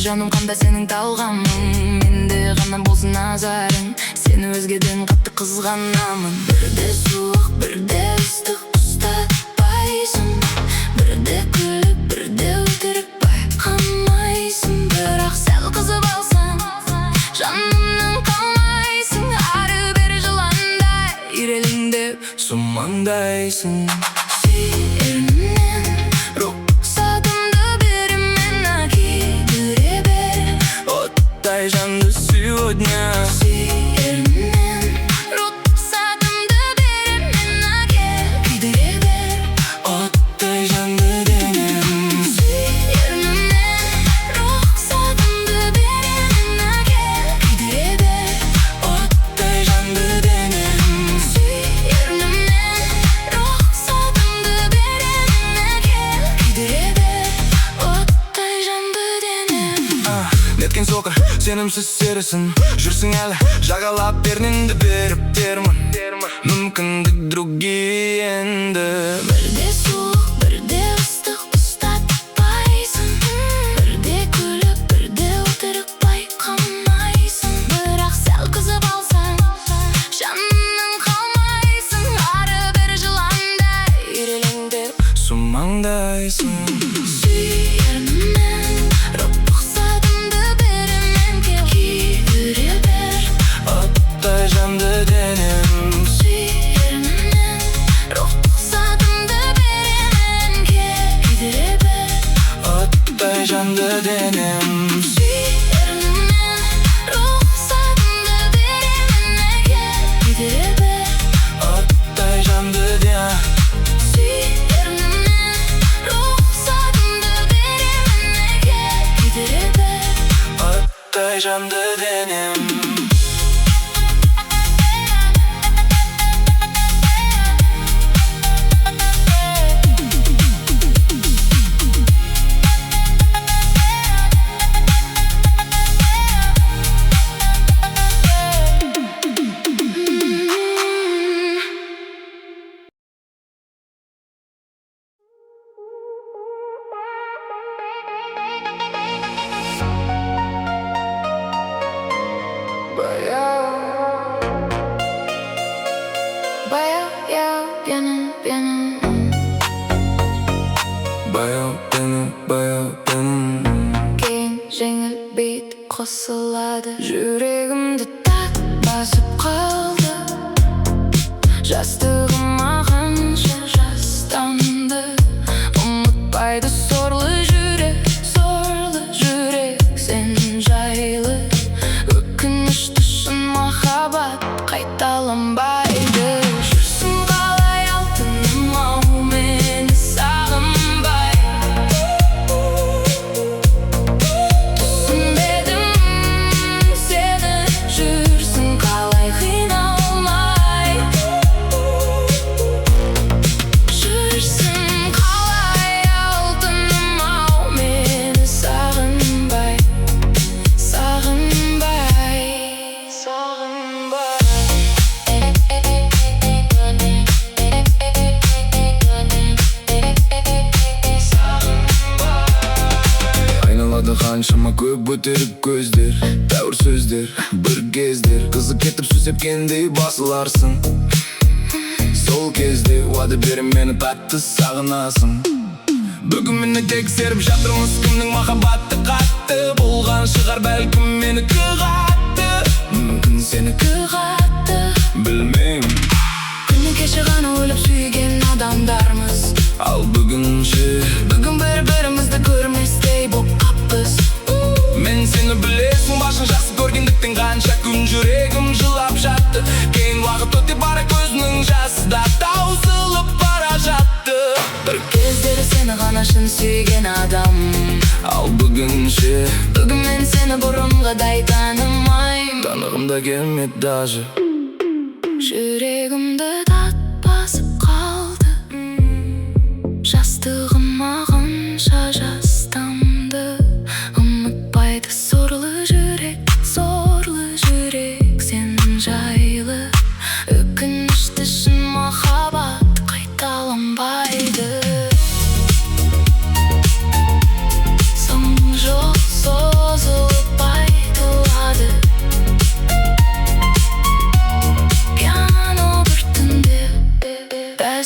Жаным қандай сенің талғамың, менде ғана болсын назарың, сені өзгеден қатты қызғанамын. Бірде суық, бірде ыстық ұстатпайсың, бірде күліп, бірде өтірік байқамайсың. Бірақ сәл қызып алсаң, жанымнан қалмайсың. Ары-бері жыландай, ирелеңдеп сумаңдайсың. Жанды сегодня ернімнен рұқсатымды беремін, әкел күйдіре бер оттай жанды денем. Ернімнен рұқсатымды беремін, әкел күйдіре бер оттай жанды денем. Ернімнен рұқсатымды беремін, әкел күйдіре бер оттай жанды денем. Неткен соқыр сенімсіз серісің, жүрсің әлі жағалап пернеңді беріп термін. Мүмкіндік другие енді. Бірде суық, бірде ыстық ұстатпайсың, бірде күліп, бірде өтірік байқамайсың. Бірақ сәл қызып алсаң, жанымнан қалмайсың. Ары-бері жыландай, ирелеңдеп сумаңдайсың. Жанды денем. Ернімнен рұқсатымды беремін, әкел күйдіре бер оттай жанды денем. Ернімнен рұқсатымды беремін, әкел күйдіре бер оттай жанды денем. Кейін жеңіл бит қосылады, жүрегімді тақ басып қалды. Жастығыма қанша жастанды, ұмытпайды сорлы жүрек сен жайлы. Өкінішті шын махаббат қайталанбайды. Жүрсің қалай алтыным-ау, мені сағынбай. Түсінбедім сені, жүрсің қалай қиналмай. Жүрсің қалай алтыным-ау, мені сағынбай. Айналады қаншама көп өтеріп көздер, тәуір сөздер, бір кездер қызы кетіп су сепкендей басыларсың. Сол кезде уәде берем, мені тәтті сағынасың. Бүгін мені тексеріп жатырмыз, кімнің махаббаты қатты болған шығар, бәлкім менікі қатты, мүмкін сенікі қатты, білмеймін. Күні кеше ғана өліп сүйген адамдармыз, ал бүгін ше, бүгін бір-бірімізді көрместей боп қаппыз. Мен сені білесің, башын жақсы көргендіктен қанша күн жүрегім жылап жатты. Кейін уақыт өте бара көзінің жасы да таусылып бара жатты. Бір кездері сені ғана шын сүйген адам, ал бүгін ше, бүгін мен сені бұрынғыдай танымайм. Танығым да келмеді даже. Жүрегімді татпа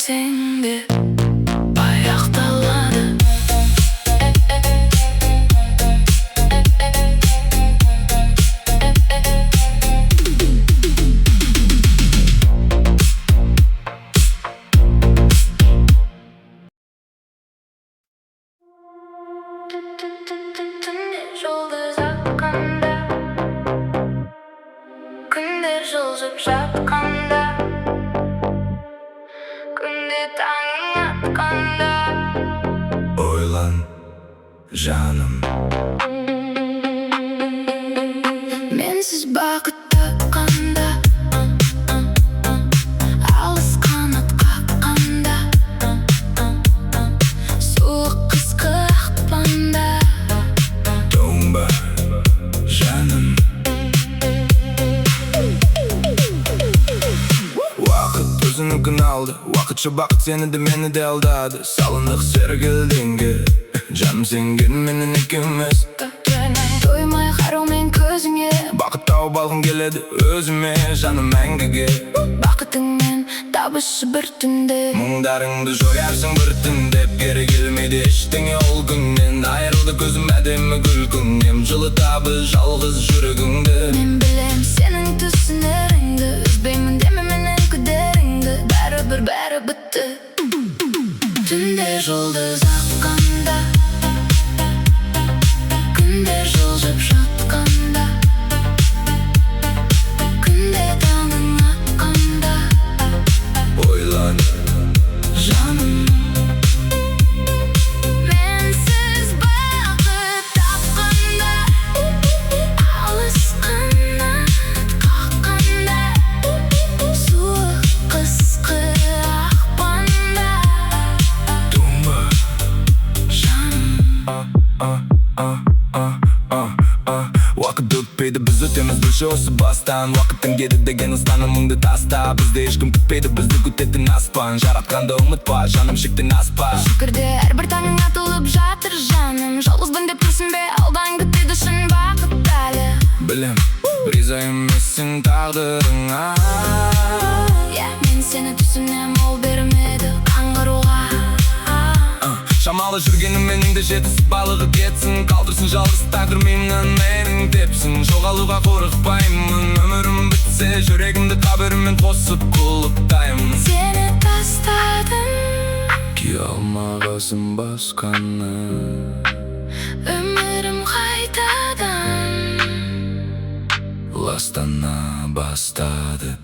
isteseng de аяқталады. Жұлдыз атқанда, күндер жылжып жатқанда, күнде таңың атқанда, Ойлан, жаным. менсіз бақыт тапқанда, алыс қанат қаққанда, суық қысқы ақпанда. Туңба, жаным. Уақыт өзінікін алды, уақытша бақыт сені де мені де алдады. Салындық сергелденге, жаным сен менен екеуміз. Тоймай қараумен көзіңе, Бақыт тауып алғым келеді өзіме, жаным мәңгіге. бақытыңмен табышы бір түнде. Мұңдарыңды жоярсың бір түндеп, кері келмейді ештеңе ол күннен. Айырылды көзім әдемі күлкіңнен, жылытабы жалғыз жүрегіңді. Мен білем сенің түсінеріңді, үзбеймін деме менен күдеріңді. Бәрі бітті. Түнде жұлдыз аққанда, күндер жылжып жатқанда, күнде таңың атқанда, Ойлан, жаным. Менсіз бақыт тапқанда, алыс қанат қаққанда, суық қысқы ақпанда, туңба, жаным. Уақыт өтпейді, біз өтеміз білші осы бастан. Уақыттың кеді деген ұстанымыңды таста. Бізді ешкім күтпейді, бізді күтетін аспан. Жаратқанды ұмытпа, жаным шектен аспа. Шүкірде әрбір таңың атылып жатыр жаным. Жалғызбын деп тұрсың бе, алдан күтеді шын бақыт әлі. Білем, риза емессің тағдырыңа. Мен сені түсінем, ол бермеді қаңғыруға. Шамалы жүргенім меніңді жетісіп балығы кетсін. Қалдырсын жалғыз тағдыр менің менің тепсін. Жоғалуға қорықпаймын, өмірім бітсе жүрегімді қабіріммен қосып құлыптаймын. Сені тастадым, Кие алмағасың басқаны. өмірім қайтадан Ластана бастады.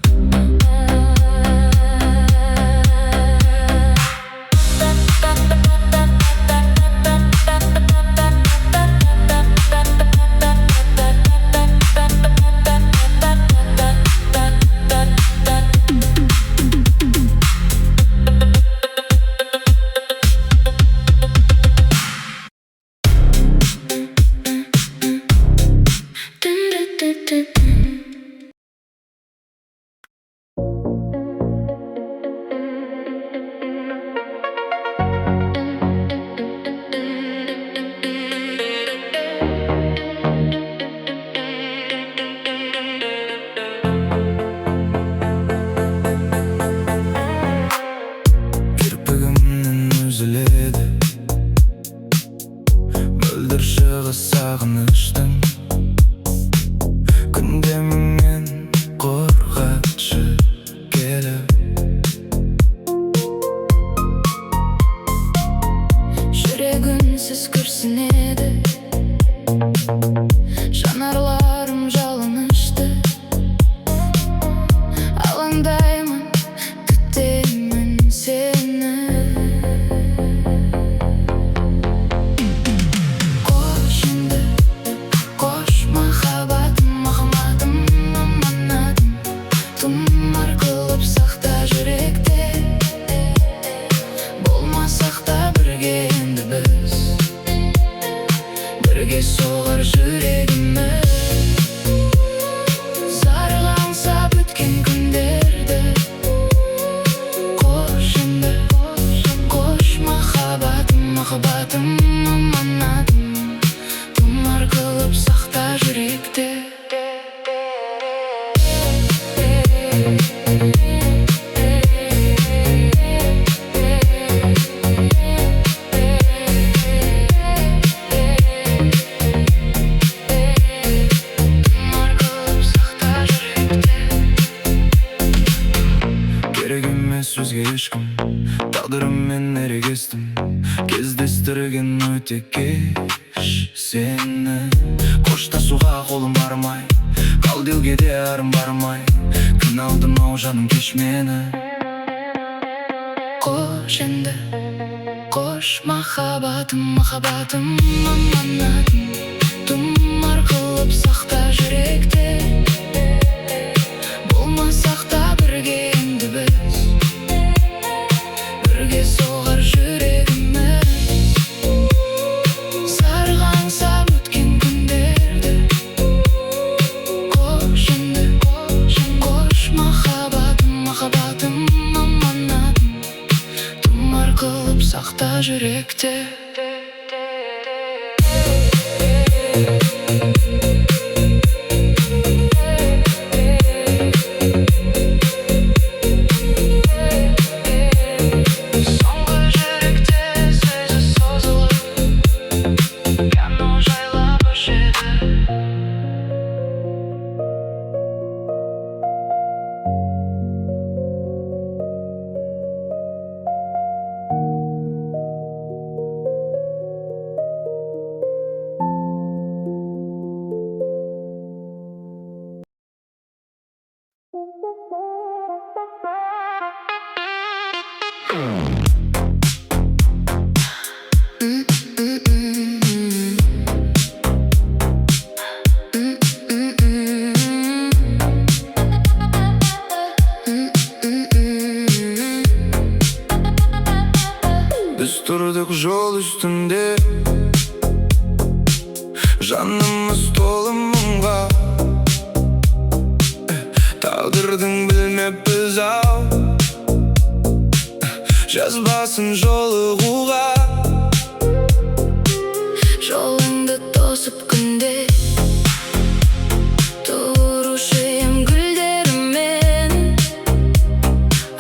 керек емес өзге ешкім, тағдырыммен ерегестім, кездестірген өте кеш сені. Қоштасуға қолым бармай, қал деуге де арым бармай, қиналдым ау жаным кеш мені. Қош енді, қош махаббатым, махаббатым, аманатым, тұмар қылып сақта жүректе. Болмасақ та бірге енді біз, бірге соғар жүрегіміз. Сарғансап өткен күндерді, қош енді, қош махаббатым, махаббатым, аманатым, тұмар қылып сақта жүректе. Соңғы жүректе сөзі созылып, пиано жайлап өшеді. Біз тұрдық жол үстінде, жанымыз толы мұңға. Тағдырдың білмеппіз ау, жазбасын жолығуға. Жолыңды тосып күнде, тұрушы ем гүлдеріммен.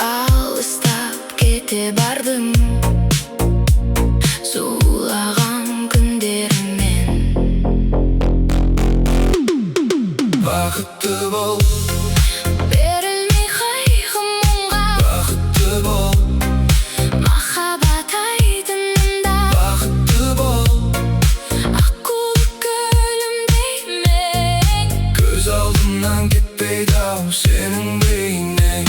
Алыстап кете бардым, зулаған күндеріммен. Бақытты бол, Берілмей қайғы мұңға, бақытты бол, махаббат айдынында. бақытты бол, Аққу гүлімдей мен, көз алдымнан кетпейді ау сенің бейнең.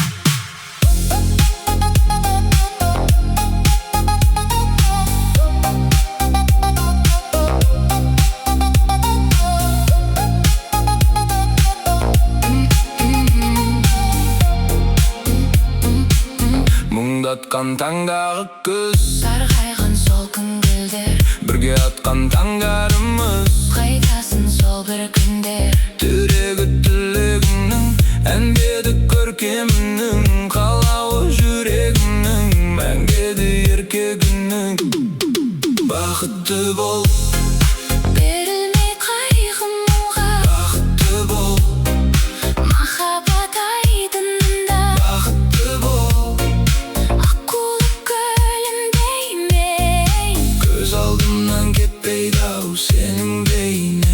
Мұңдатқан таңдағы күз, сарғайған сол күнгілдер, бірге атқан таңдарымыз. қайтасын сол бір күндер. Түрегі тілегімнің, әнбеді көркемінің, қалауы жүрегімнің, мәңгеді еркегінің. Бақытты бол, Берілмей қайғы мұңға, бақытты бол, махаббат айдынында. бақытты бол, Аққу гүлімдей мен, көз алдымнан кетпейді ау сенің бейнең.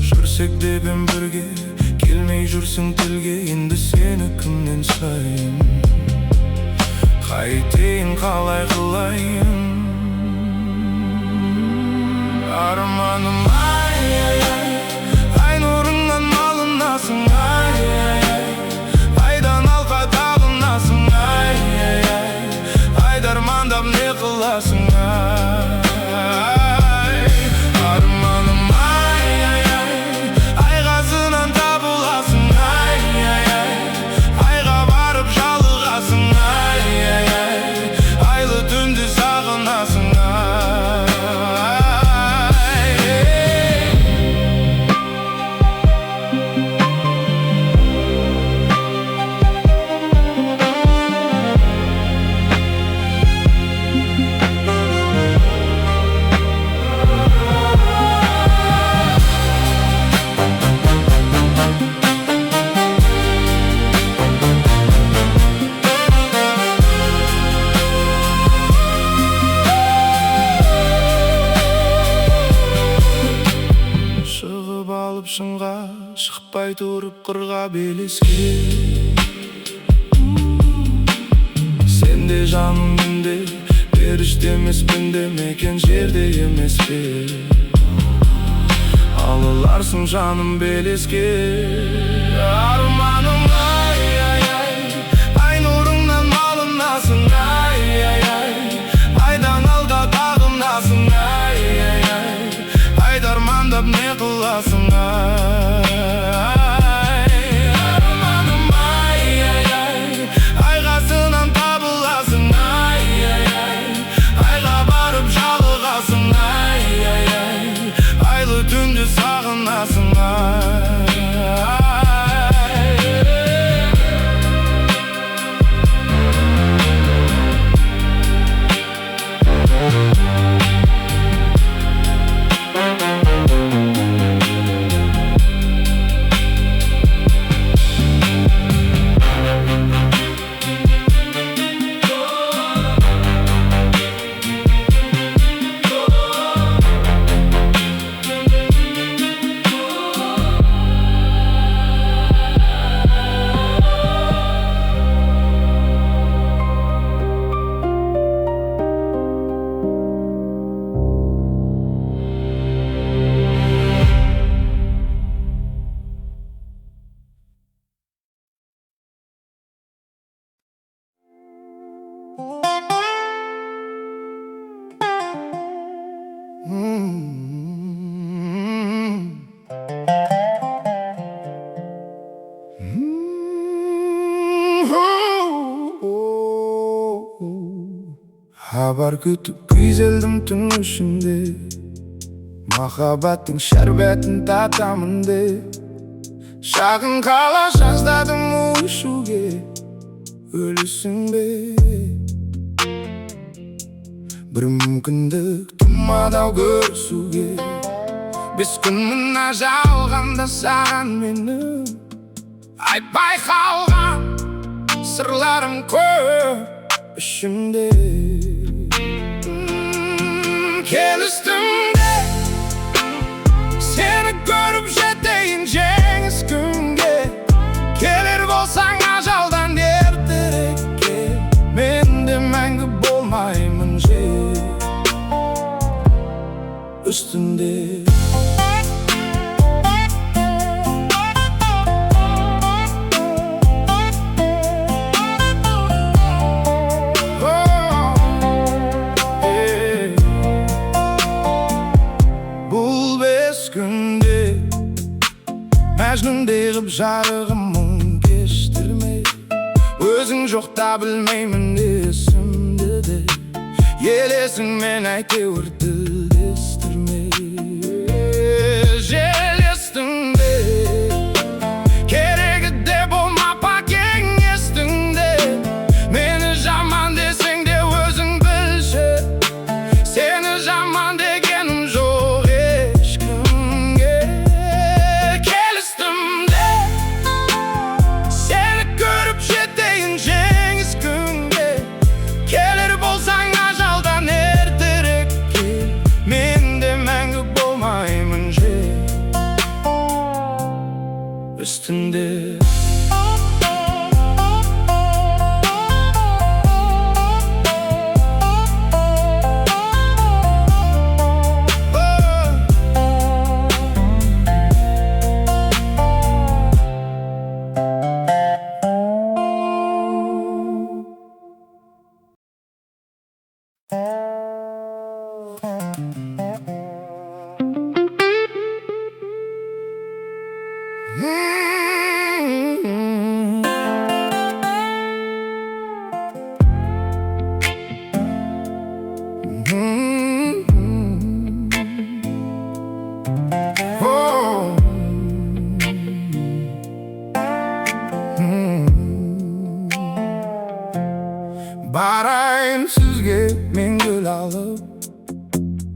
Жүрсек де бен бірге, келмей жүрсің тілге, енді сені кімнен сұрайын? Қайтейін, қалай қылайын? Арманым шыңға, шықпай тұрып қырға белеске. Сен де жаным менде, періште емеспін де, мекен жерде емес пе? Алыларсың жаным белеске. Арманым ай, ай, ай, ай нұрыңнан малынасың, ай, ай, ай, айдан алға тағынасың, ай, ай, ай, айды армандап не қыласың, ай. Арманым ай, ай, ай, айғасынан табыласың, ай, ай, ай, айға барып жалығасың, ай, ай, ай, айлы түнде сағынасың, ай. Хабар күтіп күйзелдім түн ішінде, махаббаттың шәрбетін татамын деп. Шағын қала жаздадым ұшуге, өлісің бе? Бір мүмкіндік тумадау көрісуге, 5 күн мына жалғанда саған менің айтпай қалған сырларым көп ішімде. Келістім де сені көріп жетейін жеңіс күнге. Келер болсаң ажалдан ертерекке, мен де мәңгі болмаймын жер үстінде. Мәжнүндей ғып жарығым мұң кештірме, өзің жоқта білмеймін есімді де, елесің мен әйтеуір тілдестірме. Желестің де, керегі де болмап кеңестің де, мені жаман десең де өзің білші, сені жаман дегенім жоқ ешкімге. Üstünde барайын сізге мен гүл алып,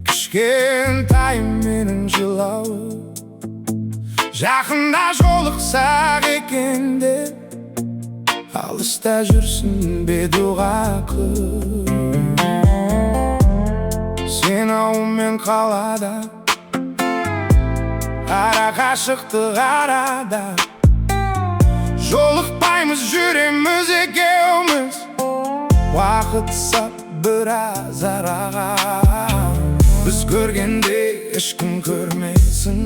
кішкентайым менің жылауы. Жақында жолықсақ екен деп, алыста жүрсін бе дұға қып. Сен ауыл мен қалада, Ара қашықтық арада, жолықпаймыз, жүреміз екеуміз. Уақыт сап біраз араға, біз көргенде ешкім көрмесін.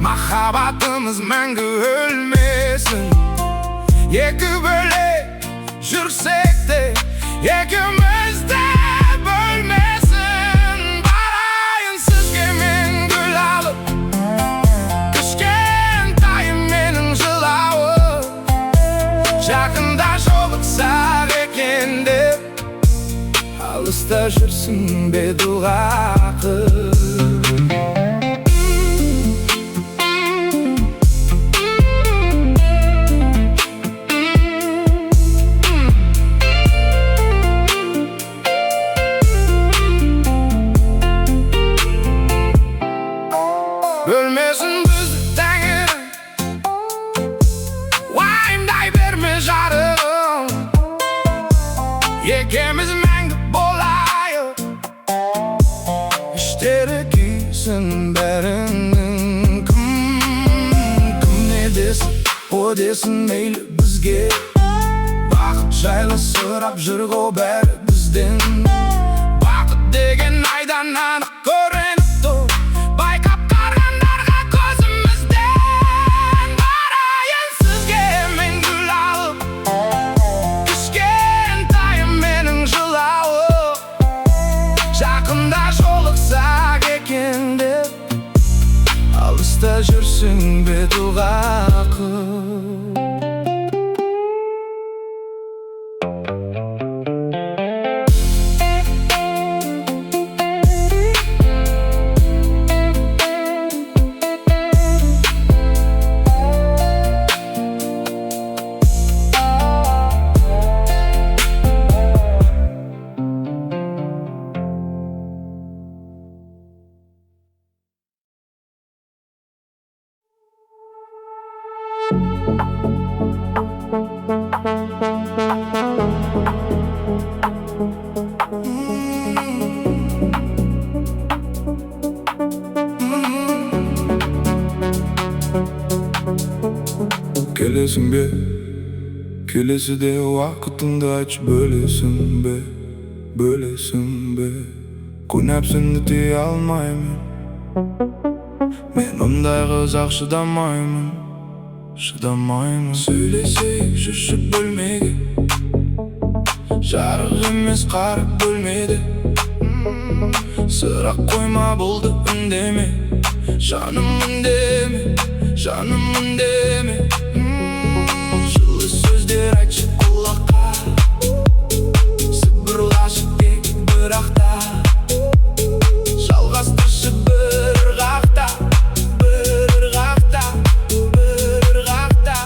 Махаббатымыз мәңгі өлмесін. Екі бөлек жүрсек те, екеумізді бөлмесін. Барайын сізге мен гүл алып, кішкентайым менің жылауы. Жақында жолықсақ екен деп, алыста жүрсің бе дұғақы. Бөлмесін бізді тәңірім, уайымдай берме жарығым. Екеуміз мәңгі болайық, іштері күйсін бәрінің. Кім не десін, о десін мейлі бізге. Бақыт жайлы сұрап жүр ғой бәрі бізден. Бақыт деген айдан анық көрініп тұр, байқап қарғандарға көзімізден. Барайын сізге мен гүл алып, кішкентайым менің жылауы. Жақында жолықсақ екен деп, алыста жүрсің бе дұғақы. Келесің бе, келесіде уақытыңды айтшы, бөлесің бе, бөлесің бе. Күнәп сені дей алмаймын, мен ондай қызақ шыдамаймын, шыдамаймын. Сөйлесейік жүрші бөлмеге, жарық емес қара бөлмеді. Сұрақ қойма болды үндеме, жаным үндеме, жаным үндеме. Жылы сөздер айтшы құлаққа, сыбырлашы тек бірақта. Жалғастыршы бір ырғақта, бір ырғақта, бір ырғақта.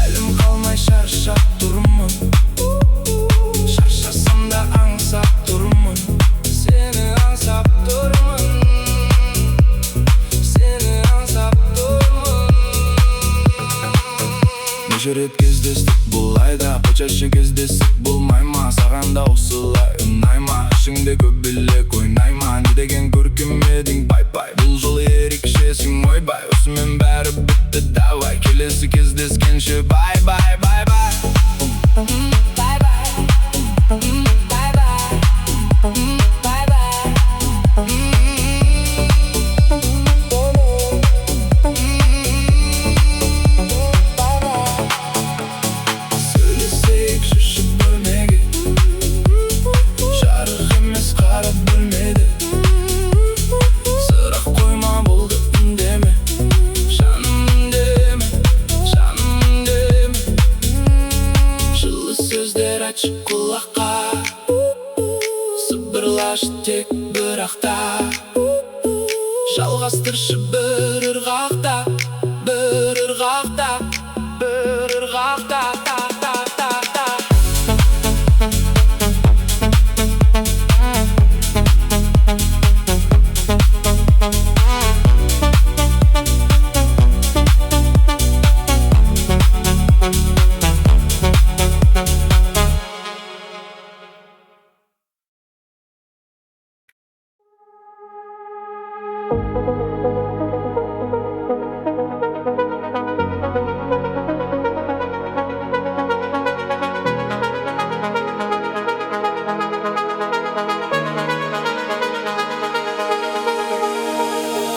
Әлім қалмай шаршап тұрмын, шаршасам да аңсап тұрмын. Сені аңсап тұрмын, сені аңсап тұрмын. Неше рет кездестік бұл айда, почаще кездесіп болмай ма? Саған да осылай ұнай ма? Ішіңде көп билек ойнай ма? Не деген көркем едің, бай-бай. Бұл жолы ерекшесің, ойбай. Осымен бәрі бітті, давай. Келесі кездескенше бай-бай, бай-бай. Сөйлесейік жүрші бөлмеге, жарық емес қара бөлмеді. Сұрақ қойма болды үндеме, жаным үндеме, жаным үндеме. Жылы сөздер айтшы құлаққа, сыбырлашы тек бірақта. Жалғастыршы бір ырғақта, бір ырғақта, бір ырғақта. Thank you.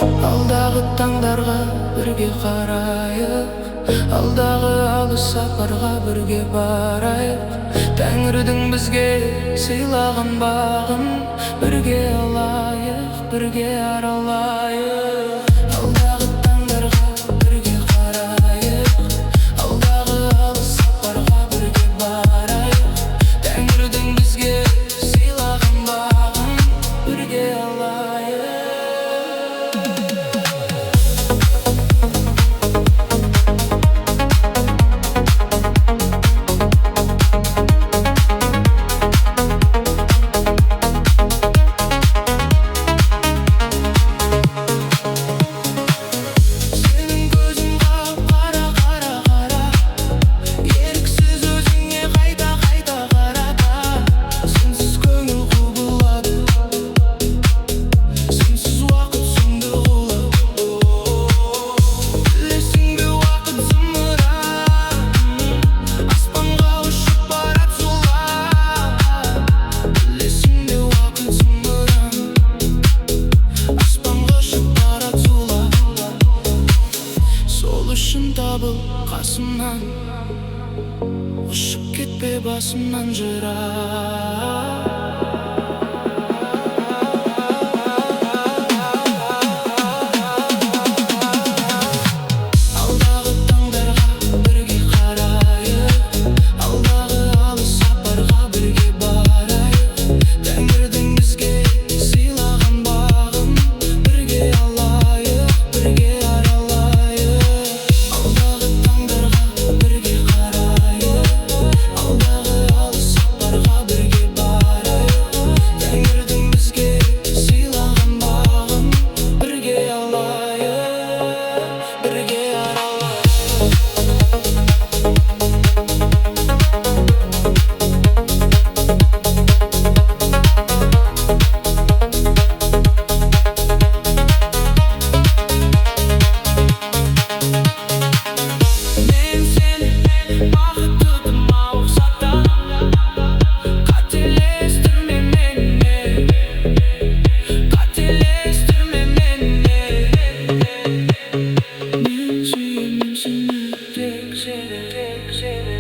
Алдағы таңдарға бірге қарайық, алдағы алыс сапарға бірге барайық. Тәңірдің бізге сыйлаған бағын бірге алайық, бірге аралайық. Алдағы таңдарға бірге қарайық, алдағы алыс сапарға бірге барайық. Тәңірдің бізге сыйлаған бағын бірге алайық. Қасымнан ұшып кетпе, басымнан жырақ. Алдағы таңдарға бірге қарайық, алдағы алыс сапарға бірге барайық. Тәңірдің бізге сыйлаған бағын бірге алайық, бірге аралайық. Алдағы таңдарға бірге қарайық, алдағы алыс сапарға бірге барайық. Тәңірдің бізге сыйлаған бағын бірге алайық, бірге аралайық. Мен сені бақытты мақсаттан, қателестірме мені, қателестірме мені. Мен сүйемін сені, тек сені, тек сені.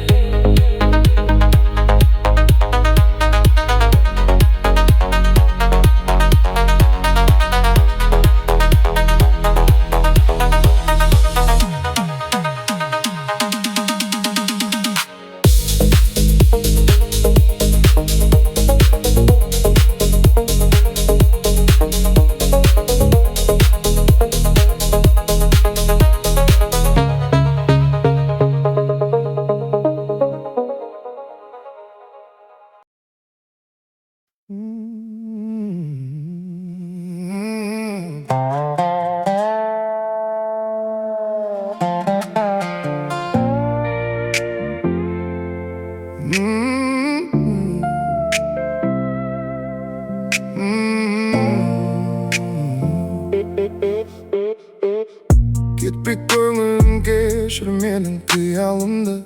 Кетпек көңілім, кешір менің қиялымды.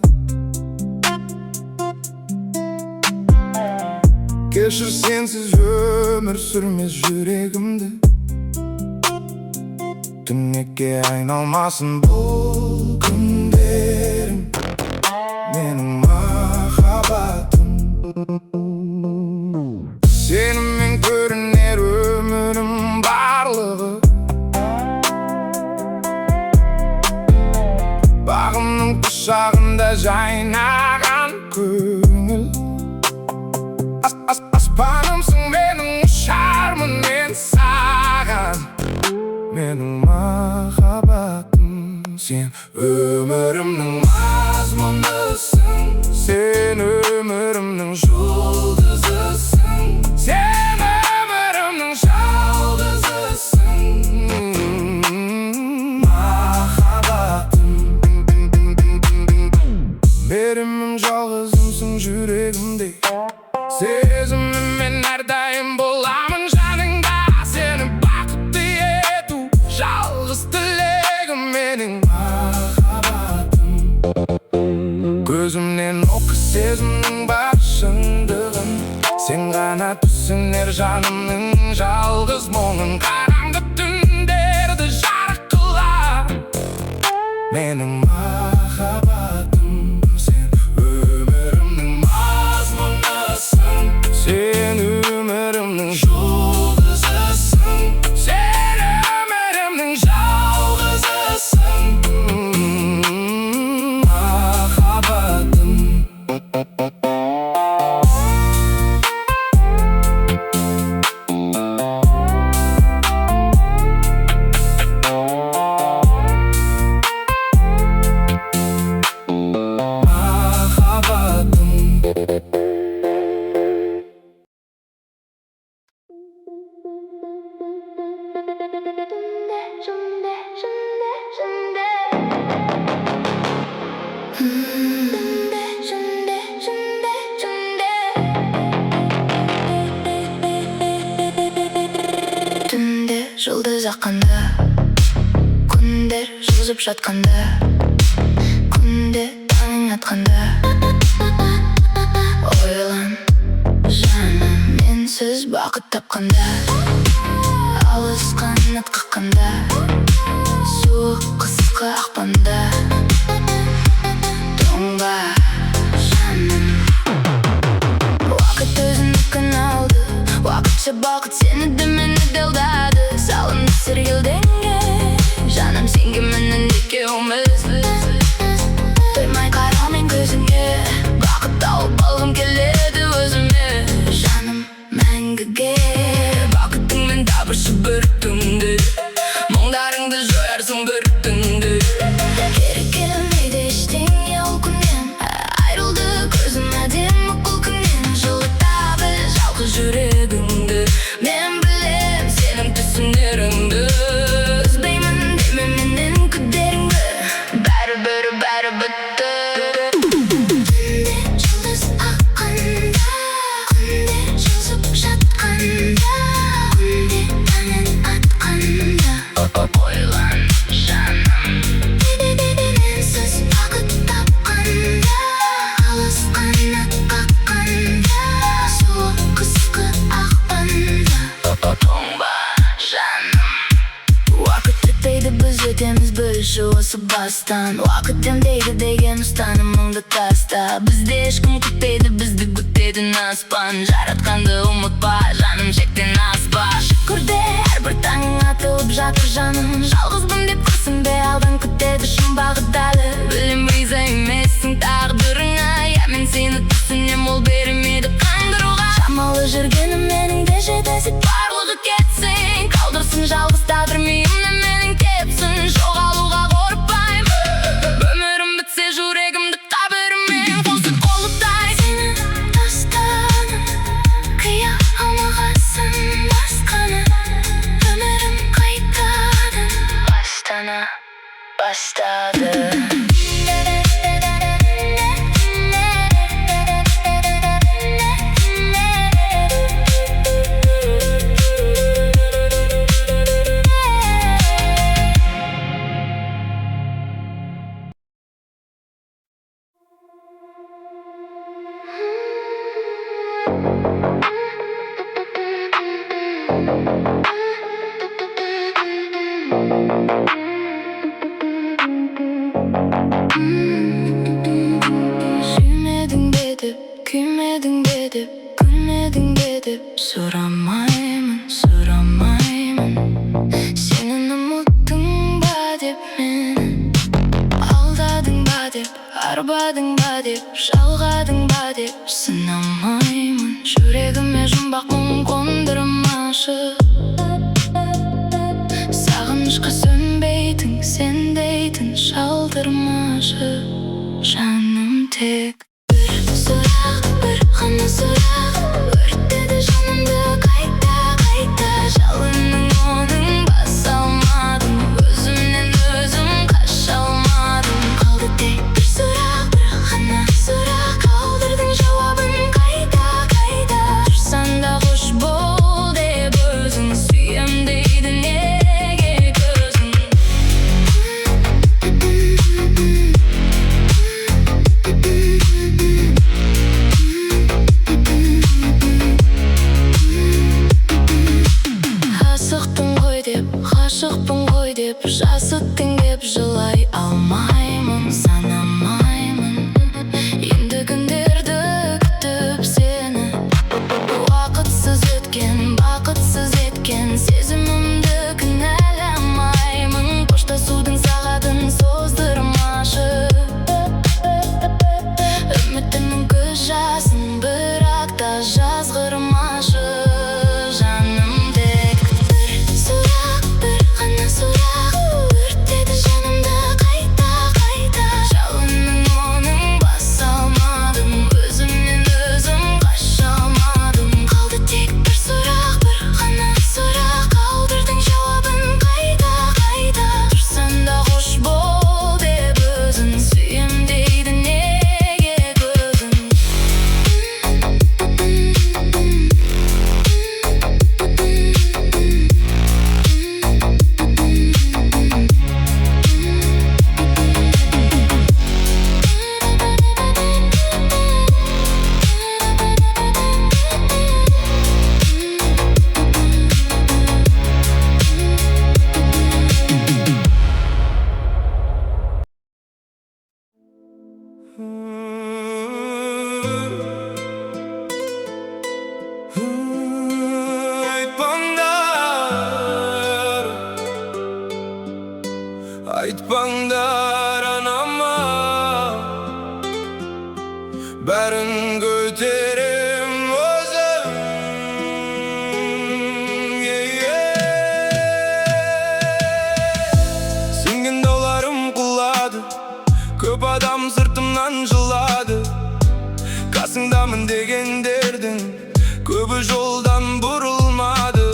Кешір сенсіз өмір сүрмес жүрегімді. Түнекке айналмасын бұл күндерім, менің махаббатым. Сенімен көрінер өмірім барлығы. Бағымның құшағында жайнаған көңіл. Аспанымсың менің, ұшармын мен саған. Менің махаббатым, сен өмірімнің мазмұнысың. Сен өмірімнің жұлдызысың. Сен өмірімнің жалғызысың. Махаббатым, берімім жалғызымсың жүрегімде. Сезіміммен әрдайым боламын жаныңда. Сені бақытты ету жалғыз тілегім менің махаббатым. Көзімнен оқы сезімнің бар шындығын. Сен ғана түсінер жанымның жалғыз мұңын. Қараңғы түндерді жұлдыз аққанда, күндер жылжып жатқанда, күнде таңың атқанда, ойлан жаным, менсіз бақыт тапқанда, алыс қанат қаққанда, суық қысқы ақпанда, тоңба жаным. Уақыт өзінікін алды, уақытша бақыт сені де мені де алдады. Салынды сергелдеңге, жаным сенге менің екеуміз. Тоймай қараумен көзіңе, бақыт тауып алғым келеді өзіме. Жаным мәңгіге, бақытыңмен табышы бір түнде, мұңдарыңды жоярсың бір түнде. Керек келмейді ештеңе ол күннен, айрылды көзім әдемі бұл күннен. Жылыта біл жалғыз жүрегіңді, мен білем сенің түсінеріңді. Үзбеймін деме менің күдеріңді, бәрі бітті. Күнде жұлдыз аққанда, күнде жылжып жатқанда, күнде таңың атқанда, ойлан жаным, менсіз бақыт тапқанда, алыс қанат қаққанда, суық қысқы ақпанда, тоңба жаным. Уақыт өтпейді, біз өтеміз бірінші осы бастан. Уақыт демдейді деген ұстанымыңды таста. Бізде ешкім күтпейді, бізді күтетін аспан. Жаратқанды ұмытпа, жаным шектен аспа. Шүкірде әрбір таңың атылып жатыр жаным. Жалғызбын деп күрсінбе, алдан күтеді шын бағыт әлі. Білем риза емессің тағдырыңа, я мен сені түсінем, ол бермейді қандыруға. Шамалы жүргенім менің де жетесік, барлығы кетсін, қалдырсын жалғыз тағдыр миымды менің тепсін. Жоғалуға қорықпаймын, өмірім бітсе жүрегімді қабіріммен қосып қолыптай. Сені тастадым, қия алмағасын басқаны, өмірім қайтадан бастана бастады. Сүймедің бе деп, күймедің бе деп, күлмедің бе деп, сұрамаймын, сұрамаймын. Сенің ұмыттың ба деп мені, алдадың ба деп, арбадың ба деп, жалғадың ба деп, сынамаймын. Жүрегіме жұмбақ мұң қондырмашы, сағынышқа сөнбейтін сен дейтін шалдырмашы. Жаным тек бір сұрақ, бір ғана сұрақ, өртеді жанымды қайта қайта. Жалынның оның баса алмадым, өзімнен өзім қаша алмадым. Қалды тек бір сұрақ, бір ғана сұрақ, қалдырдың жауабын қайта қайта. Тұрсаң да қош бол деп өзің, сүйем дейді неге көзің. Ғашықпын ғой деп, жасыттың деп жылай алмаймын, санамаймын. Енді күндерді күтіп сені, уақытсыз өткен, бақытсыз еткен сезімімді кінәламаймын. Қоштасудың сағатын создырмашы, үмітімнің көз жасын бірақ та жазғырмашы. Жаным тек бір сұрақ, бір ғана сұрақ, өртеді жанымды қайта Айтпаңдар анама, бәрін көтерем өзім. Сенген дауларым құлады, көп адам сыртымнан жылады. Қасыңдамын дегендердің көбі жолдан бұрылмады.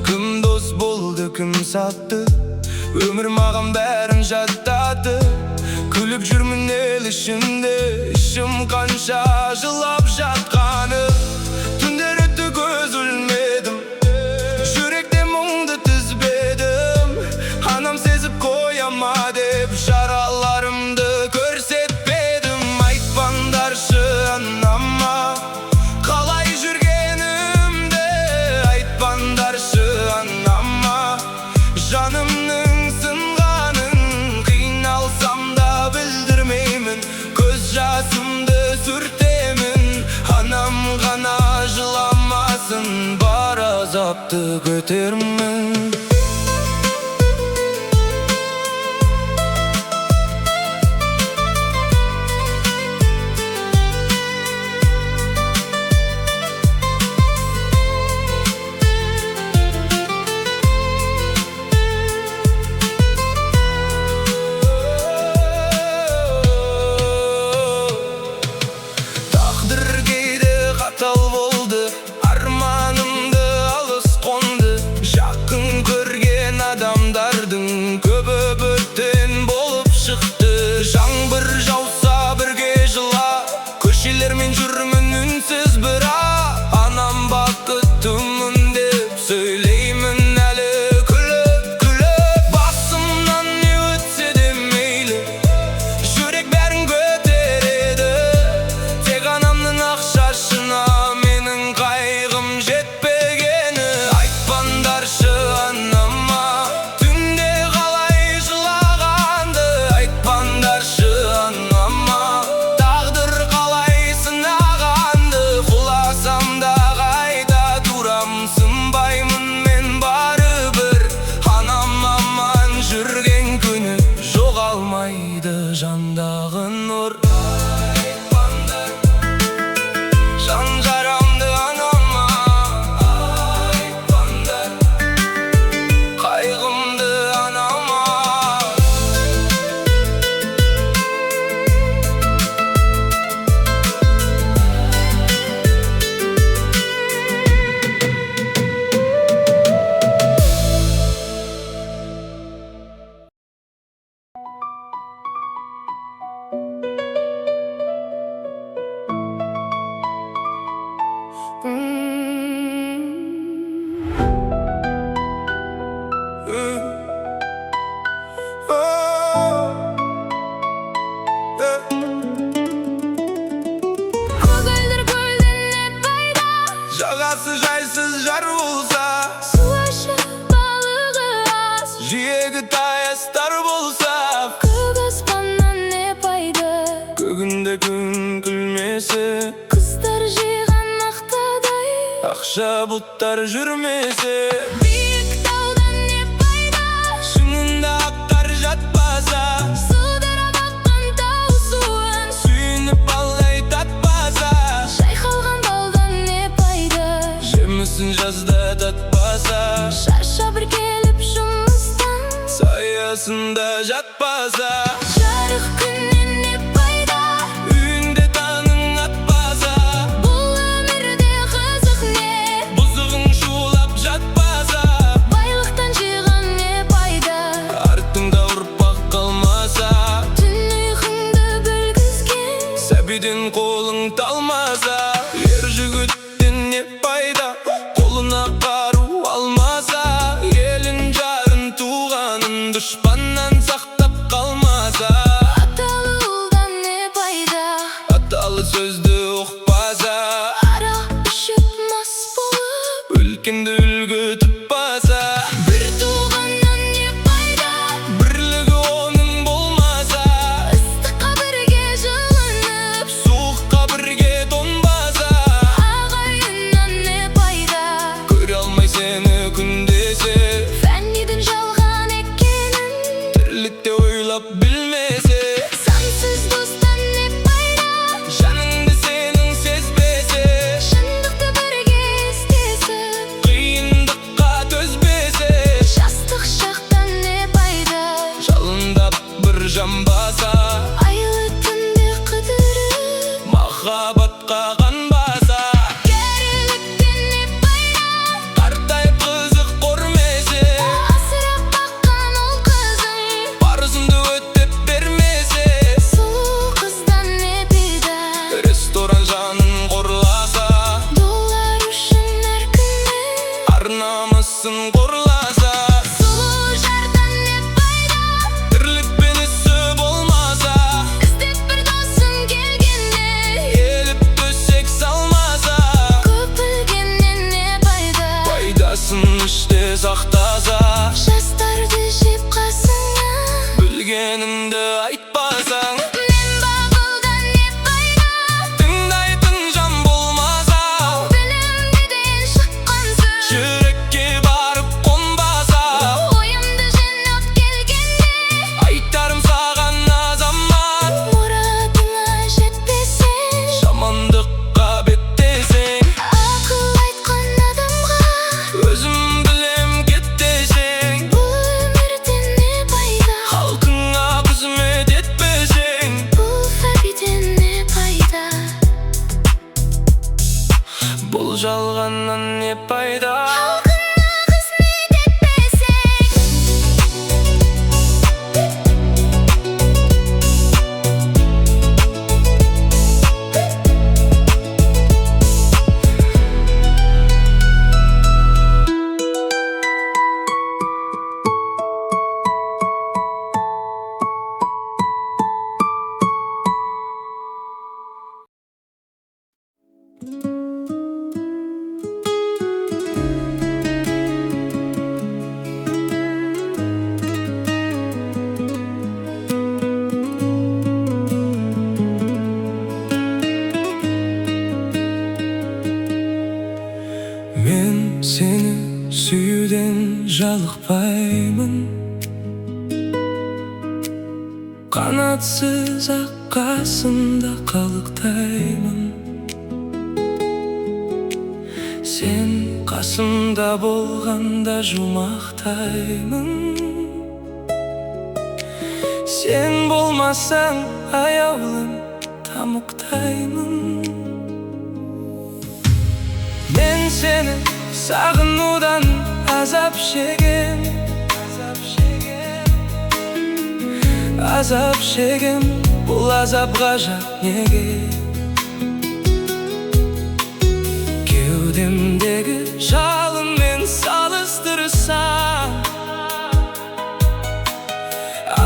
Кім дос болды, кім сатты, өмір маған бәрін жаттады. Күліп жүрмін ел ішінде, ішім қанша жылап жатқаны. Түндер өтті көз ілмедім, жүректе мұңды тізбедім. Анам сезіп қояма деп жараларымды көрсетпедім. Айтпаңдаршы анама, қалай жүргенімді. Айтпаңдаршы анама, жанымның жасымды сүртемін. Анам ғана жыламасын, бар азапты көтермін. Арманымды алыс қонды, жақын көрген адамдардың көбі бөтен болып шықты. Жаңбыр жауса бірге жыла, көшелермен жүрмін үнсіз бірақ. Анам бақыттымын деп сөйлеймін әлі күліп. Басымнан не өтсе де мейлі, жүрек бәрін көтереді. Тек анамның ақ шашына қайғым жетпегені. Айтпаңдаршы анама, түнде қалай жылағанды. Айтпаңдаршы анама, тағдыр қалай сынағанды. Құласам да қайта тұрам, сынбаймын мен барыбір. Анам аман жүрген күні жоғалмайды жандағы нұр. Жағасы жайсыз жар болса, суашы балығы аз, жиегі таястар болса, көк аспаннан не пайда. көгінде күн күлмесе, Қыздар жиған мақтадай, ақша бұлттар жүрмесе, биік таудан не пайда. шыңында ақтар жатпаса, Судыра баққан тау суын, сүйініп алдай татпаса, шайқалған балдан не пайда. жемісін жазда татпаса, Шаша бір келіп жұмыстан, саясында жатпаса, жарық күннен не пайда. үйінде таңың атпаса, Бұл өмірде қызық не, бұзығың шулап жатпаса, байлықтан жиған не пайда. артыңда ұрпақ қалмаса, Түн ұйқыңды бөлгізген, сәбиден қолың талмаса, ер жігіттен не пайда, қолына қару алмаса, елін жарын туғанын дұшпаннан сақтап қалмаса, аталы ұлдан не пайда. аталы сөзді ұқпаса, Ара ішіп мас болып, үлкенді үлгі тұтпаса, бір туғаннан не пайда. бірлігі оның болмаса, Ыстыққа бірге жылынып, суыққа бірге тоңбаса, ағайыннан не пайда. көре алмай сені күндесе, Фәнидің жалған екенін, kalktayım. Kanatsız akkasında kalıktayım. Sen kasımda bolganda jumaktayım. Sen bolmasan ayavlım tamuktayım. Ben seni sağınudan azap şegem. Azap şegem, bul azap gajap nege. Kevdemdegi жалын мен салыстырсам,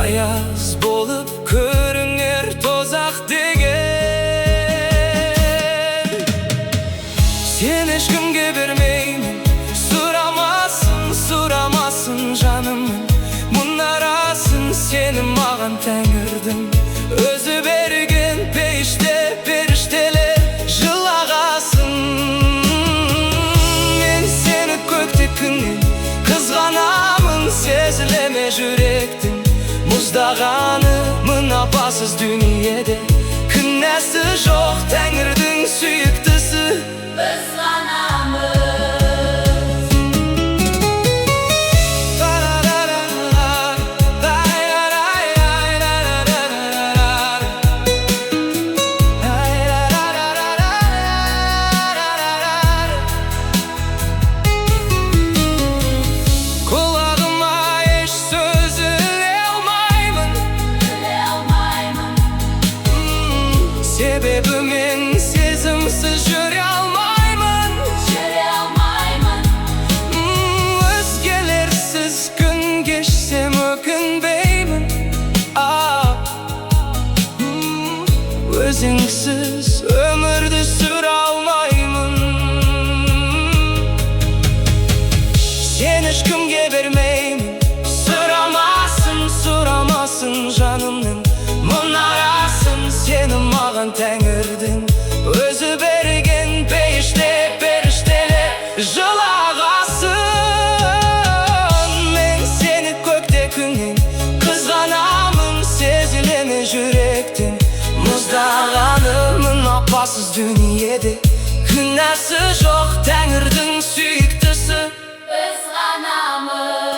аяз болып көрінер тозақ деген. Сен ешкімге бермеймін, сұрамасын жанымның. Мұнарасын сені маған тәңірдің өзі берген, періштелер жылағасын. Мен сені көкте күннен қызғанамын, сезілеме жүректің мұздағаны. Мың апасыз дүниеде күнәсі жоқ, тәңірдің сүйіктісі біз ғанамыз. Себебі мен сезімсіз жүре алмаймын. Өзгелерсіз күн кешсем өкінбеймін. Өзіңсіз өмірді сүре алмаймын. Сен ешкімге бермеймін, сұрамасын жанымның. Мұнарасын сені маған тәңірдің өзі берген, періштелер жылағасын. Мен сені көкте күннен қызғанамын, сезілеме жүректің мұздағаны. Мың апасыз дүниеде күнәсі жоқ, тәңірдің сүйіктісі біз ғанамыз.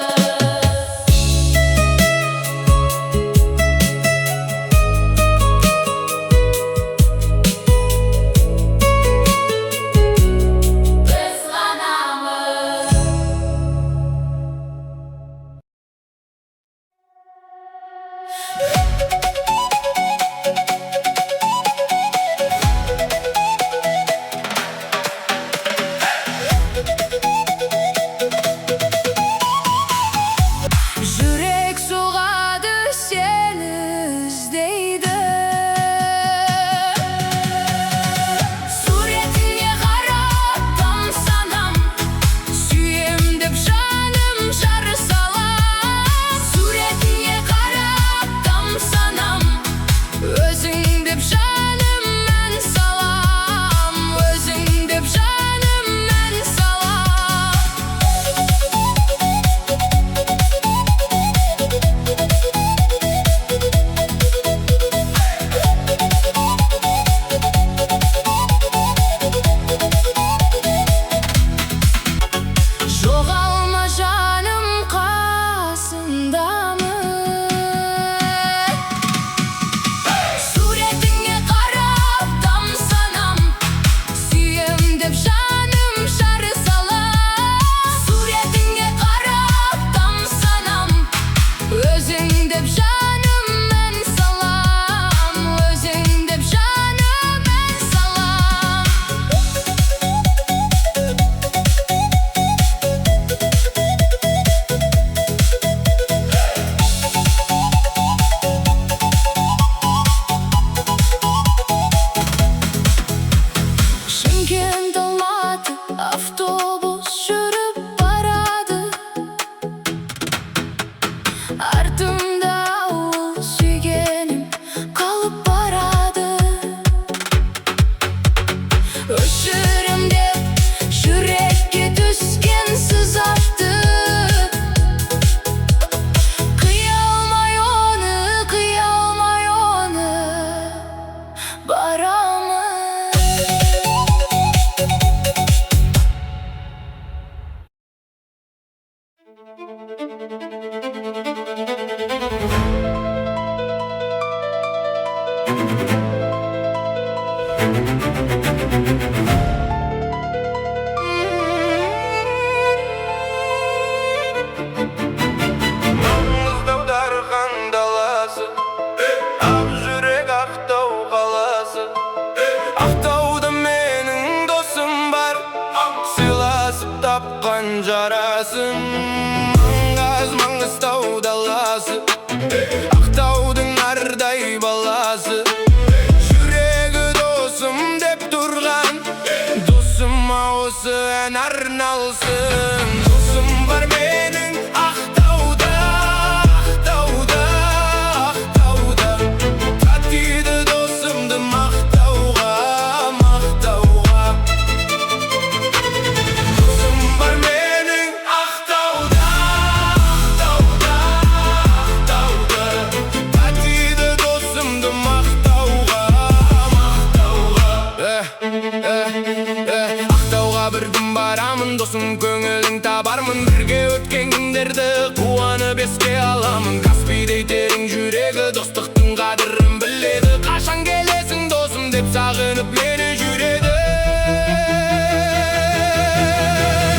сағынып еске аламын. Каспийдей терең жүрегі достықтың қадірін біледі. Қашан келесің досым деп сағынып мені жүреді.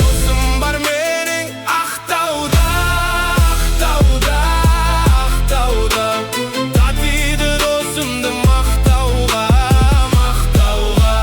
Досым бар менің Ақтауда, Ақтауда, Ақтауда. Татиды досымды мақтауға, мақтауға.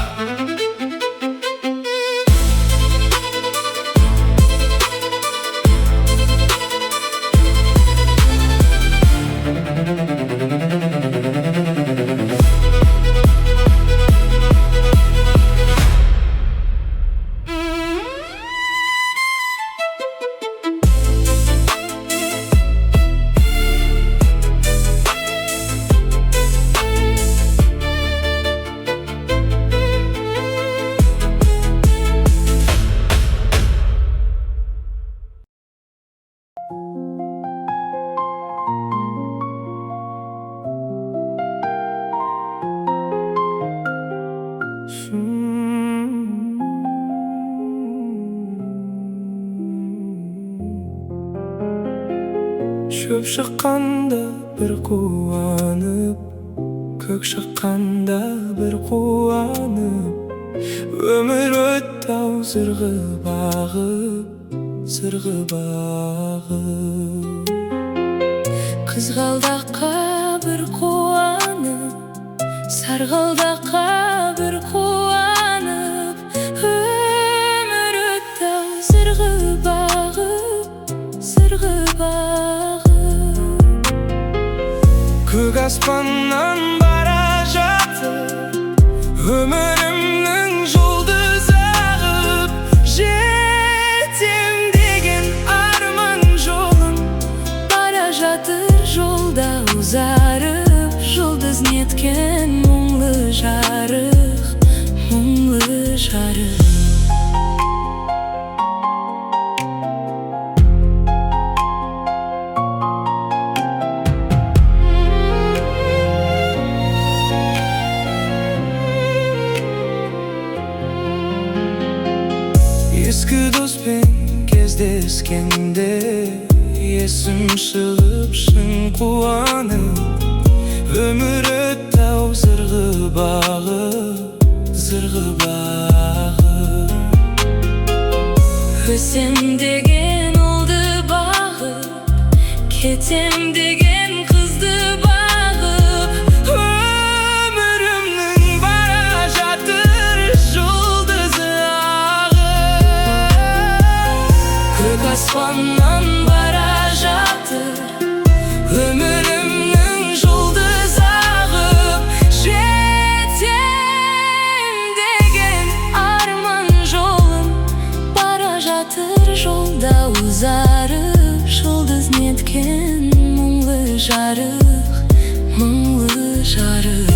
Шөп шыққанда бір қуанып, көк шыққанда бір қуанып, өмір өтті-ау зырғы бағып, зырғы бағып. Қызғалдаққа бір қуанып, сарғалдаққа бір қуанып, өмір өтті-ау зырғы бағып, зырғы бағып. Көк аспаннан бара жатыр өмірімнің жұлдызы ағып, жетем деген арман жолым Бара жатыр жолда ұзарып, жұлдыз неткен мұңлы жарық, мұңлы жарық. Ескі доспен кездескенде есім шығып шын қуанып, өмір өтті-ау зырғы бағып, зырғы бағып. Өсем деген ұлды бағып, кетем деген қызды бағып, өмірімнің бара жатыр жұлдызы ағып. көк аспаннан бара жатыр Өмірімнің жұлдызы ағып, жетем деген арман жолым бара жатыр жолда ұзарып, жұлдыз неткен мұңлы жарық, мұңлы жарық.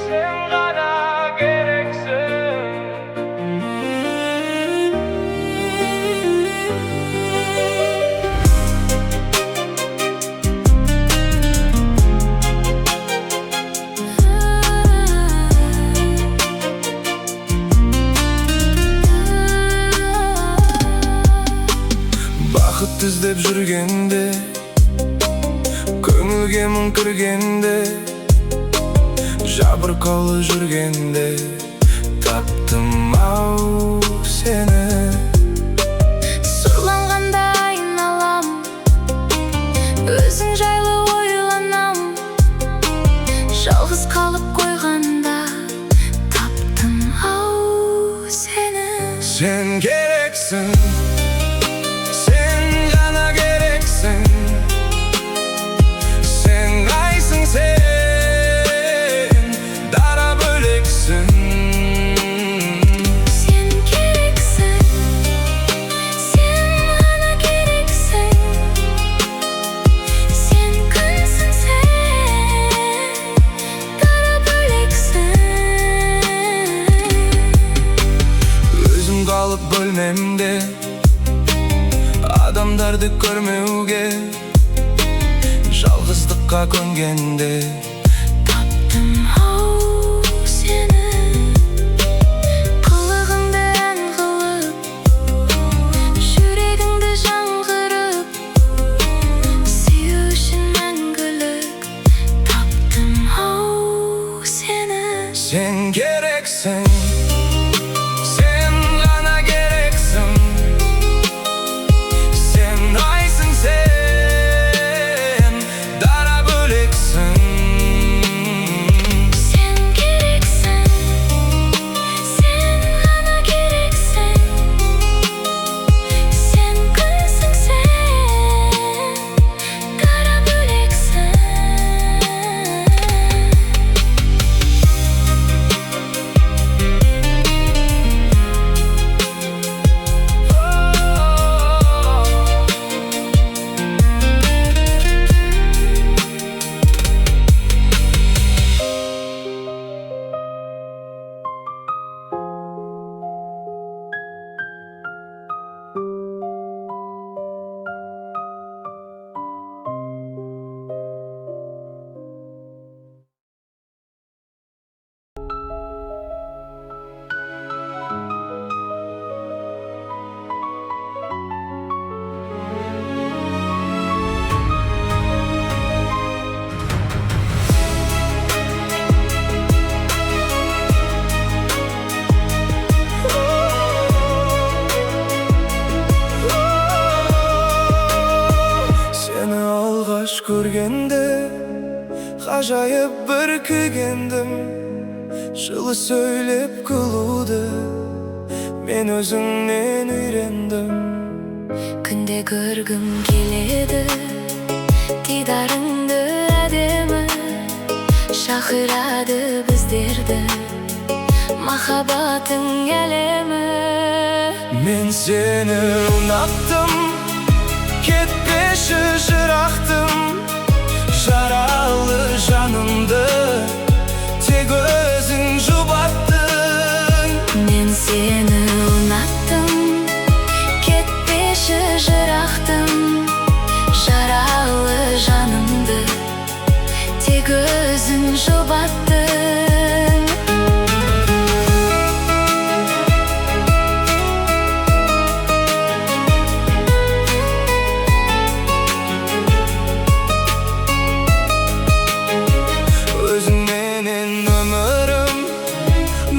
сен ғана керексің. Бақыт іздеп жүргенде, көңілге мұң кіргенде, жабырқаулы жүргенде, таптым-ау сені. Сұрланғанда айналам, өзің жайлы ойланам, жалғыз қалып қойғанда таптым-ау сені. Сен керексің, сен ғана керексің, сен ғайсың, сен дара бөлексің. Сен керексің, адамдарды көрмеуге, жалғыздыққа көнгенде таптым-ау сені, қылығыңды ән қылып, жүрегіңді жаңғырып, сүю үшін мәңгілік. Таптым-ау сені. Сен керексің, сен ғана керексің, сен райсың, сен дара бөлексің. Сен керексің, сен ғана керексің, сен күнсің, сен дара бөлексің. Seni alғаш көргенде ғажайып бір күйгендім. Жылы сөйлеп күлуді мен өзіңнен үйрендім. Күнде көргім келеді дидарыңды әдемі, шақырады біздерді махаббатың әлемі. Мен сені ұнаттым, кетпеші жырақтым. Жаралы жанымды тек өзің жұбаттың. Мен сені ұнаттым, кетпеші жырақтым. Жаралы жанымды тек өзің жұбаттың. Өзіңменен өмірім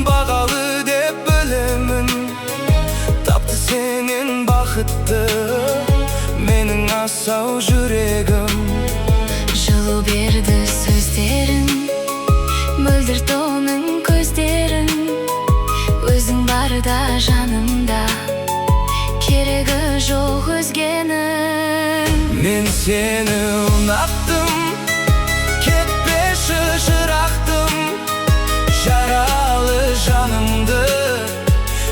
бағалы деп білемін. Тапты сенен бақытты менің асау жүрегім. Жылу берді сөздерің, мөлдір тоның көздерің. Өзің барда жанымда, керегі жоқ өзгенің. Мен сені ұнаттым, кетпеші жырақтым. Жаралы жанымды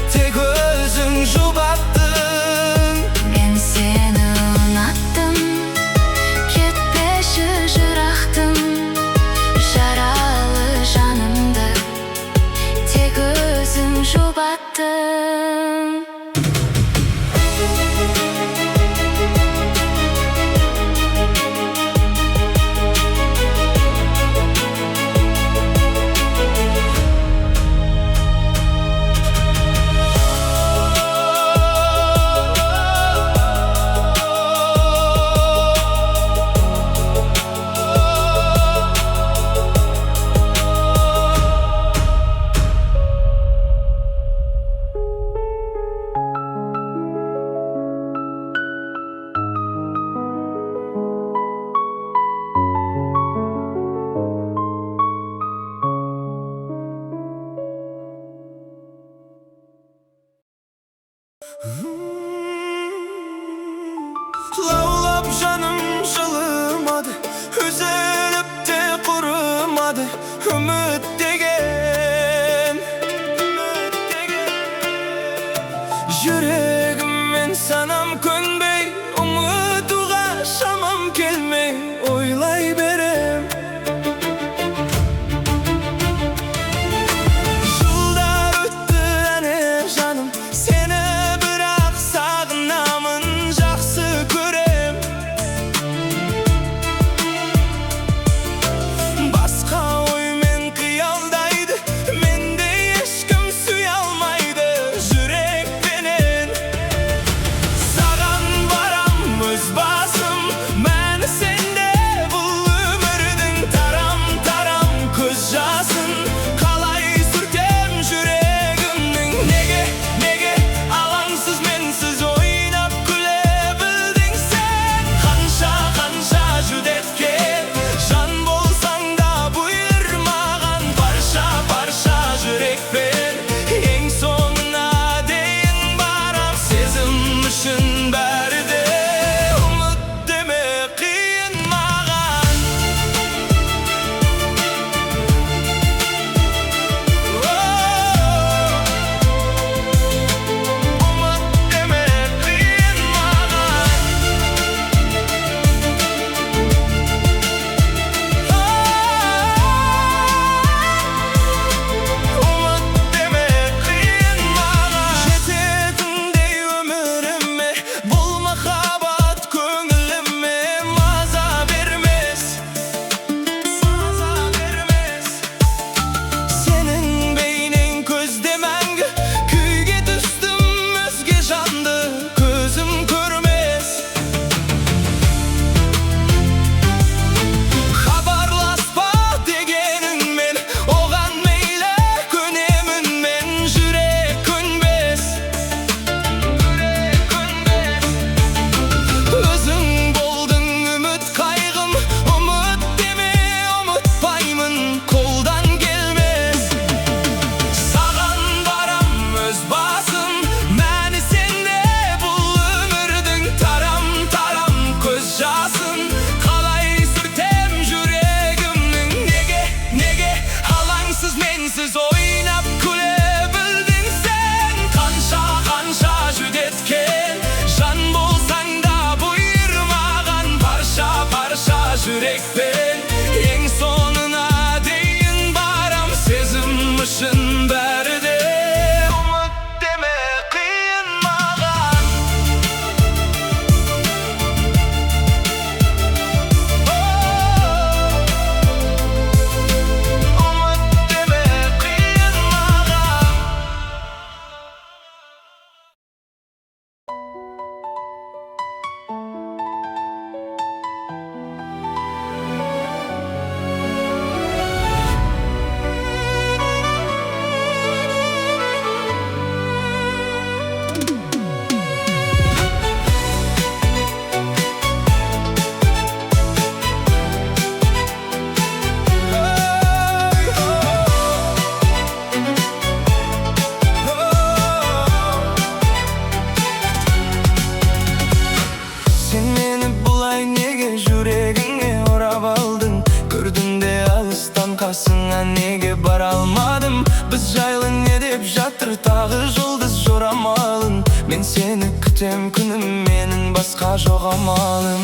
тек өзің жұбаттың. Мен сені ұнаттым, кетпеші жырақтым. Жаралы жанымды тек өзің жұбаттың. барасың, неге бара алмадым? Біз жайлы не деп жатыр тағы жұлдыз жорамалын? Мен сені күтем күнім, менің басқа жоқ амалым.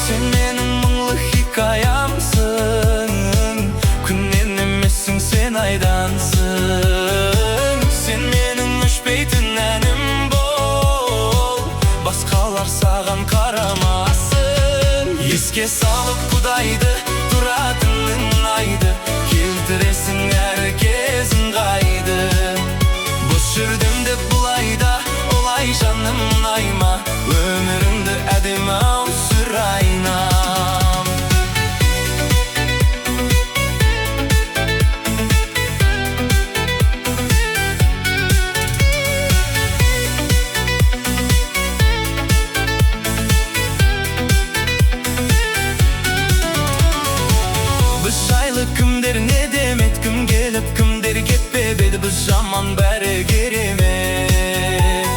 Сен менің мұңлы хикаямсың, күннен емессің, сен айдансың. Сен менің өшпейтін әнім бол, басқалар саған қарамасын. Еске салып Құдайды, тұратының айды, келтіресің әр кезін қайды. Бос жүрдім деп бұлайда, олай жаным ұнайма, өмірімді әдемі-ау сүрайнам. Біз жайлы кімдер не демет, кім келіп кімдер кетпеп еді, біз жаман бәрі керемет.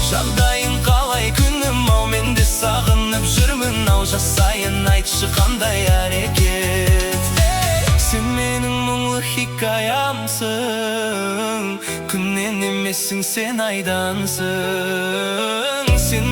Жағдайың қалай күнім-ау, мен де сағынып жүрмін-ау, жасайын айтшы қандай әрекет. Сен менің мұңлы хикаямсың, күннен емессің, сен айдансың. Сен